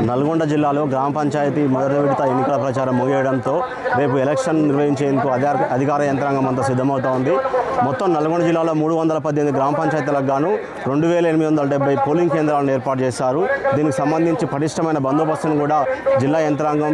నల్గొండ జిల్లాలో గ్రామ పంచాయతీ మొదటి విడత ఎన్నికల ప్రచారం ముగియడంతో రేపు ఎలక్షన్ నిర్వహించేందుకు అధికార యంత్రాంగం అంతా సిద్ధమవుతోంది. మొత్తం నల్గొండ జిల్లాలో 318 గ్రామ పంచాయతీలకు గాను 2870 పోలింగ్ కేంద్రాలను ఏర్పాటు చేశారు. దీనికి సంబంధించి పటిష్టమైన బందోబస్తును కూడా జిల్లా యంత్రాంగం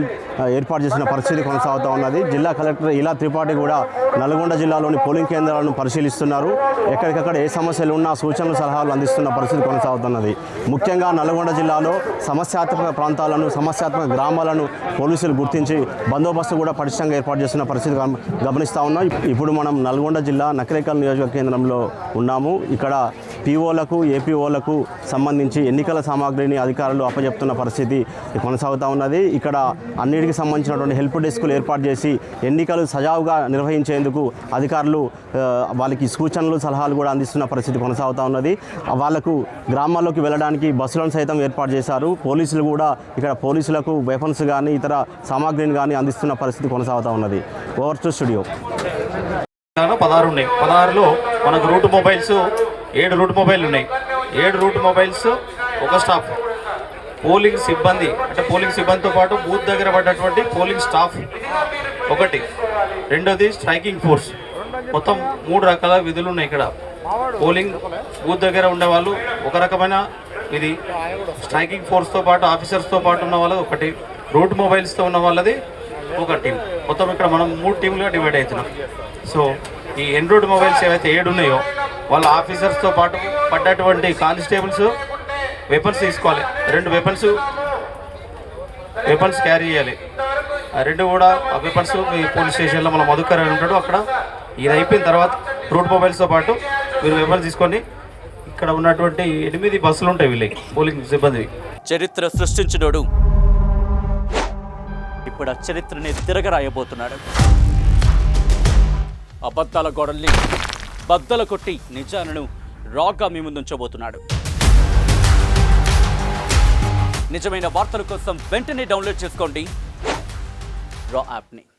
ఏర్పాటు చేసిన పరిస్థితి కొనసాగుతూ ఉన్నది. జిల్లా కలెక్టర్ ఇలా త్రిపాఠి కూడా నల్గొండ జిల్లాలోని పోలింగ్ కేంద్రాలను పరిశీలిస్తున్నారు. ఎక్కడికక్కడ ఏ సమస్యలు ఉన్నా సూచనలు సలహాలు అందిస్తున్న పరిస్థితి కొనసాగుతున్నది. ముఖ్యంగా నల్గొండ జిల్లాలో సమస్యాత్మక ప్రాంతాలను సమస్యాత్మక గ్రామాలను పోలీసులు గుర్తించి బందోబస్తు కూడా పటిష్టంగా ఏర్పాటు చేస్తున్న పరిస్థితి గమనిస్తూ ఉన్నాం. ఇప్పుడు మనం నల్గొండ జిల్లా నకరేకల్ నియోజక కేంద్రంలో ఉన్నాము. ఇక్కడ పీఓలకు ఏపీఓలకు సంబంధించి ఎన్నికల సామాగ్రిని అధికారులు అప్పచెప్తున్న పరిస్థితి కొనసాగుతూ ఉన్నది. ఇక్కడ అన్నిటికీ సంబంధించినటువంటి హెల్ప్ డెస్కులు ఏర్పాటు చేసి ఎన్నికలు సజావుగా నిర్వహించేందుకు అధికారులు వాళ్ళకి సూచనలు సలహాలు కూడా అందిస్తున్న పరిస్థితి కొనసాగుతూ ఉన్నది. వాళ్లకు గ్రామాల్లోకి వెళ్ళడానికి బస్సులను సైతం ఏర్పాటు చేశారు. పోలీసులు కూడా ఇక్కడ పోలీసులకు వెపన్స్ కానీ ఇతర సామాగ్రిని కానీ అందిస్తున్న పరిస్థితి కొనసాగుతూ ఉన్నది. Over to studio. 16 ఉన్నాయి. 16లో మనకు రూట్ మొబైల్స్ 7 రూట్ మొబైల్ ఉన్నాయి. 7 రూట్ మొబైల్స్, ఒక స్టాఫ్ పోలింగ్ సిబ్బంది, అంటే పోలింగ్ సిబ్బందితో పాటు బూత్ దగ్గర పడ్డటువంటి పోలింగ్ స్టాఫ్ ఒకటి. రెండోది స్ట్రైకింగ్ ఫోర్స్. మొత్తం 3 రకాల విధులు ఉన్నాయి ఇక్కడ. పోలింగ్ బూత్ దగ్గర ఉండేవాళ్ళు ఒక రకమైన ఇది, స్ట్రైకింగ్ ఫోర్స్తో పాటు ఆఫీసర్స్తో పాటు ఉన్న వాళ్ళది ఒకటి, రూట్ మొబైల్స్తో ఉన్న వాళ్ళది ఒక టీం. మొత్తం ఇక్కడ మనం 3 టీంలుగా డివైడ్ అవుతున్నాం. సో ఈ రూట్ మొబైల్స్ ఏవైతే 7 ఉన్నాయో వాళ్ళ ఆఫీసర్స్తో పాటు పడ్డటువంటి కానిస్టేబుల్స్ వెపన్స్ తీసుకోవాలి. 2 వెపన్స్ క్యారీ చేయాలి. ఆ 2 కూడా ఆ వెపన్స్ మీ పోలీస్ స్టేషన్లో మన మధుకర్ అని ఉంటాడు, అక్కడ ఇది అయిపోయిన తర్వాత రూట్ మొబైల్స్తో పాటు మీరు వెపన్స్ తీసుకొని ఇక్కడ ఉన్నటువంటి 8 బస్సులు ఉంటాయి వీళ్ళకి పోలింగ్ సిబ్బంది. చరిత్ర సృష్టించినోడు ఇప్పుడు ఆ చరిత్రని తిరగరాయబోతున్నాడు. అబద్ధాల గోడల్ని బద్దలు కొట్టి నిజాలను రాగా మీ ముందుంచబోతున్నాడు. నిజమైన వార్తల కోసం వెంటనే డౌన్లోడ్ చేసుకోండి రా యాప్ని.